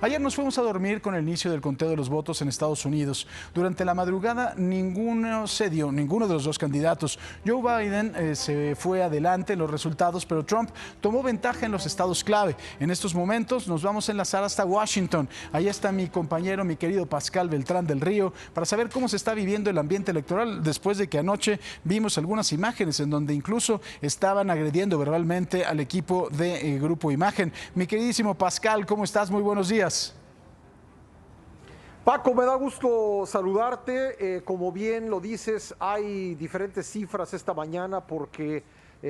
Ayer nos fuimos a dormir con el inicio del conteo de los votos en Estados Unidos. Durante la madrugada ninguno de los dos candidatos. Joe Biden se fue adelante en los resultados, pero Trump tomó ventaja en los estados clave. En estos momentos nos vamos a enlazar hasta Washington. Ahí está mi compañero, mi querido Pascal Beltrán del Río, para saber cómo se está viviendo el ambiente electoral después de que anoche vimos algunas imágenes en donde incluso estaban agrediendo verbalmente al equipo de Grupo Imagen. Mi queridísimo Pascal, ¿cómo estás? Muy buenos días. Paco, me da gusto saludarte. Como bien lo dices, hay diferentes cifras esta mañana porque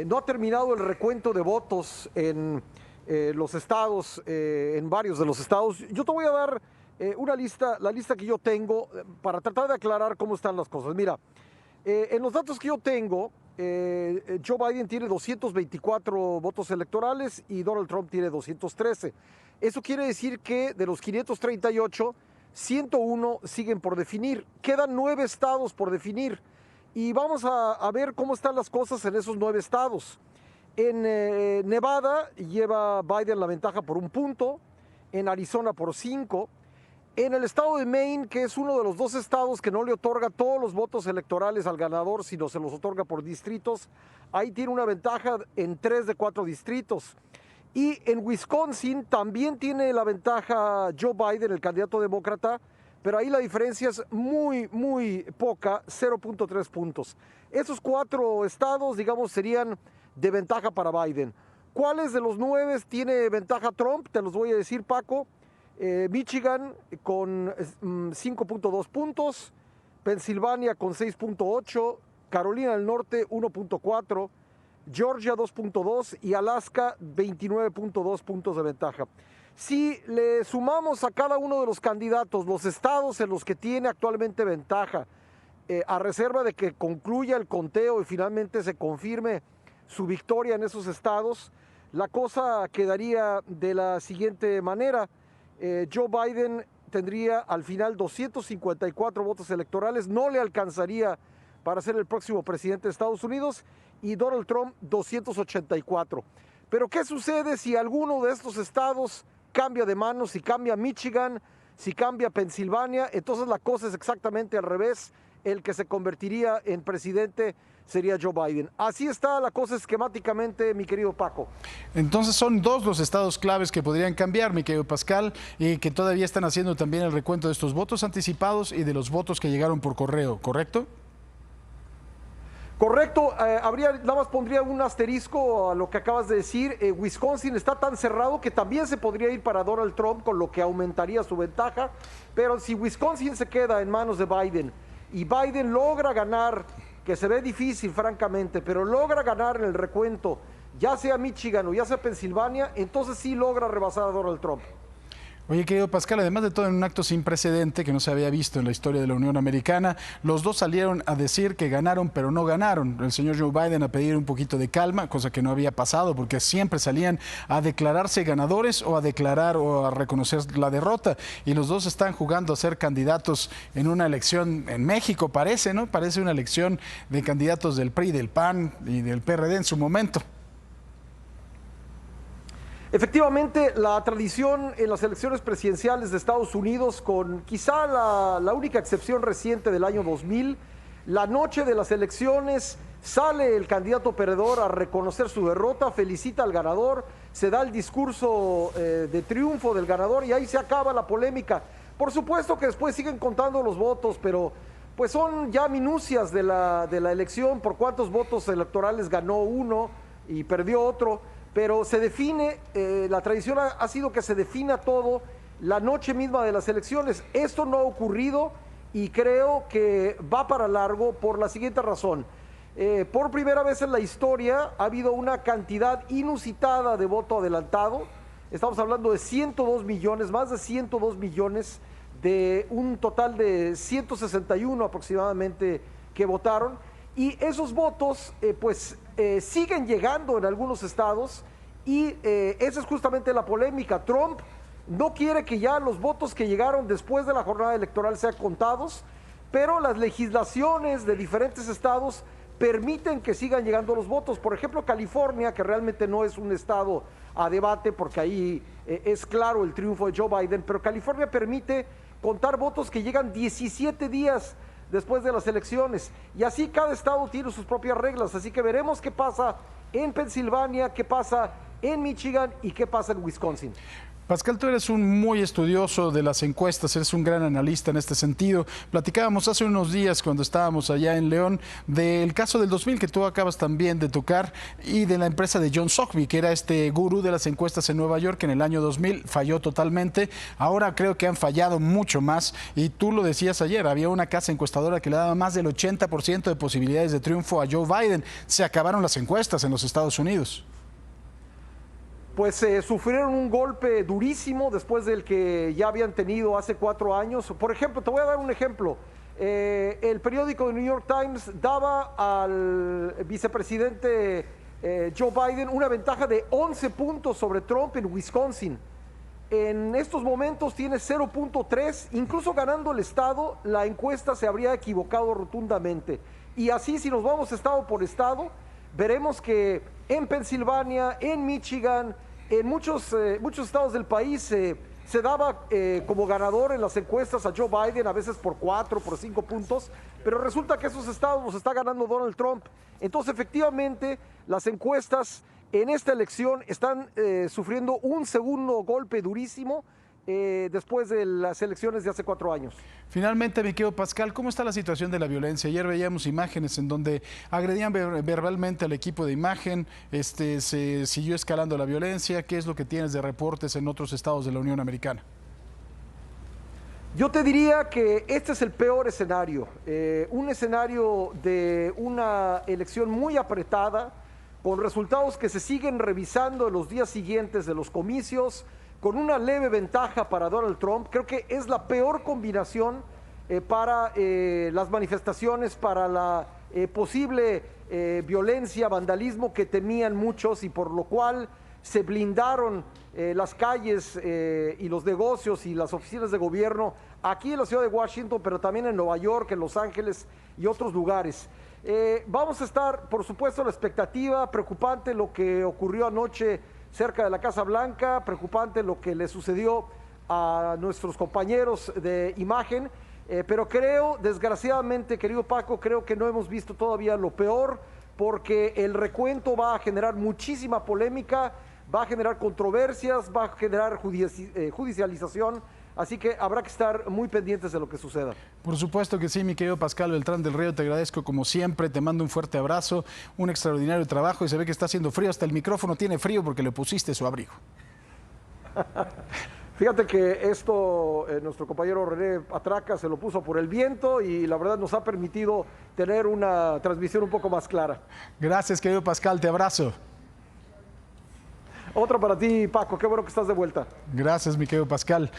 no ha terminado el recuento de votos en los estados, en varios de los estados. Yo te voy a dar una lista, la lista que yo tengo, para tratar de aclarar cómo están las cosas. Mira, en los datos que yo tengo, Joe Biden tiene 224 votos electorales y Donald Trump tiene 213. Eso quiere decir que de los 538, 101 siguen por definir. Quedan 9 estados por definir. Y vamos a ver cómo están las cosas en esos 9 estados. En Nevada lleva Biden la ventaja por 1 punto. En Arizona por 5. En el estado de Maine, que es uno de los 2 estados que no le otorga todos los votos electorales al ganador, sino se los otorga por distritos, ahí tiene una ventaja en 3 de 4 distritos. Y en Wisconsin también tiene la ventaja Joe Biden, el candidato demócrata, pero ahí la diferencia es muy, muy poca, 0.3 puntos. Esos 4 estados, digamos, serían de ventaja para Biden. ¿Cuáles de los 9 tiene ventaja Trump? Te los voy a decir, Paco. Michigan con 5.2 puntos, Pensilvania con 6.8, Carolina del Norte 1.4, Georgia 2.2 y Alaska 29.2 puntos de ventaja. Si le sumamos a cada uno de los candidatos los estados en los que tiene actualmente ventaja, a reserva de que concluya el conteo y finalmente se confirme su victoria en esos estados, la cosa quedaría de la siguiente manera. Joe Biden tendría al final 254 votos electorales, no le alcanzaría para ser el próximo presidente de Estados Unidos, y Donald Trump 284. Pero ¿qué sucede si alguno de estos estados cambia de manos? Si cambia Michigan, si cambia Pensilvania, entonces la cosa es exactamente al revés. El que se convertiría en presidente sería Joe Biden. Así está la cosa esquemáticamente, mi querido Paco. Entonces son 2 los estados claves que podrían cambiar, mi querido Pascal, y que todavía están haciendo también el recuento de estos votos anticipados y de los votos que llegaron por correo, ¿correcto? Correcto, nada más pondría un asterisco a lo que acabas de decir. Wisconsin está tan cerrado que también se podría ir para Donald Trump, con lo que aumentaría su ventaja, pero si Wisconsin se queda en manos de Biden y Biden logra ganar, que se ve difícil francamente, pero logra ganar en el recuento, ya sea Michigan o ya sea Pensilvania, entonces sí logra rebasar a Donald Trump. Oye, querido Pascal, además de todo, en un acto sin precedente que no se había visto en la historia de la Unión Americana, los dos salieron a decir que ganaron, pero no ganaron. El señor Joe Biden a pedir un poquito de calma, cosa que no había pasado, porque siempre salían a declararse ganadores o a declarar o a reconocer la derrota. Y los dos están jugando a ser candidatos en una elección en México, parece, ¿no? Parece una elección de candidatos del PRI, del PAN y del PRD en su momento. Efectivamente, la tradición en las elecciones presidenciales de Estados Unidos, con quizá la única excepción reciente del año 2000, la noche de las elecciones sale el candidato perdedor a reconocer su derrota, felicita al ganador, se da el discurso de triunfo del ganador y ahí se acaba la polémica. Por supuesto que después siguen contando los votos, pero pues son ya minucias de la elección, por cuántos votos electorales ganó uno y perdió otro. Pero se define, la tradición ha sido que se defina todo la noche misma de las elecciones. Esto no ha ocurrido y creo que va para largo por la siguiente razón. Por primera vez en la historia ha habido una cantidad inusitada de voto adelantado. Estamos hablando de 102 millones, más de 102 millones de un total de 161 aproximadamente que votaron. Y esos votos, siguen llegando en algunos estados y esa es justamente la polémica. Trump no quiere que ya los votos que llegaron después de la jornada electoral sean contados, pero las legislaciones de diferentes estados permiten que sigan llegando los votos. Por ejemplo, California, que realmente no es un estado a debate porque ahí es claro el triunfo de Joe Biden, pero California permite contar votos que llegan 17 días después de las elecciones. Y así cada estado tiene sus propias reglas. Así que veremos qué pasa en Pensilvania, qué pasa en Michigan y qué pasa en Wisconsin. Pascal, tú eres un muy estudioso de las encuestas, eres un gran analista en este sentido. Platicábamos hace unos días cuando estábamos allá en León del caso del 2000 que tú acabas también de tocar y de la empresa de John Sotheby, que era este gurú de las encuestas en Nueva York, que en el año 2000 falló totalmente. Ahora creo que han fallado mucho más y tú lo decías ayer, había una casa encuestadora que le daba más del 80% de posibilidades de triunfo a Joe Biden. Se acabaron las encuestas en los Estados Unidos. Pues sufrieron un golpe durísimo después del que ya habían tenido hace 4 años. Por ejemplo, te voy a dar un ejemplo. El periódico The New York Times daba al vicepresidente Joe Biden una ventaja de 11 puntos sobre Trump en Wisconsin. En estos momentos tiene 0.3, incluso ganando el estado, la encuesta se habría equivocado rotundamente. Y así, si nos vamos estado por estado, veremos que en Pensilvania, en Michigan, en muchos estados del país se daba como ganador en las encuestas a Joe Biden, a veces por 4, por 5 puntos, pero resulta que esos estados los está ganando Donald Trump. Entonces, efectivamente, las encuestas en esta elección están sufriendo un segundo golpe durísimo después de las elecciones de hace 4 años. Finalmente, mi querido Pascal, ¿cómo está la situación de la violencia? Ayer veíamos imágenes en donde agredían verbalmente al equipo de imagen, se siguió escalando la violencia. ¿Qué es lo que tienes de reportes en otros estados de la Unión Americana? Yo te diría que este es el peor escenario, un escenario de una elección muy apretada, con resultados que se siguen revisando en los días siguientes de los comicios, con una leve ventaja para Donald Trump. Creo que es la peor combinación para las manifestaciones, para la posible violencia, vandalismo que temían muchos y por lo cual se blindaron las calles y los negocios y las oficinas de gobierno aquí en la ciudad de Washington, pero también en Nueva York, en Los Ángeles y otros lugares. Vamos a estar, por supuesto, a la expectativa. Preocupante lo que ocurrió anoche cerca de la Casa Blanca, preocupante lo que le sucedió a nuestros compañeros de imagen, pero creo, desgraciadamente, querido Paco, creo que no hemos visto todavía lo peor, porque el recuento va a generar muchísima polémica, va a generar controversias, va a generar judicialización, así que habrá que estar muy pendientes de lo que suceda. Por supuesto que sí, mi querido Pascal Beltrán del Río, te agradezco como siempre, te mando un fuerte abrazo, un extraordinario trabajo y se ve que está haciendo frío, hasta el micrófono tiene frío porque le pusiste su abrigo. Fíjate que esto, nuestro compañero René Atraca se lo puso por el viento y la verdad nos ha permitido tener una transmisión un poco más clara. Gracias, querido Pascal, te abrazo. Otra para ti, Paco, qué bueno que estás de vuelta. Gracias, mi querido Pascal.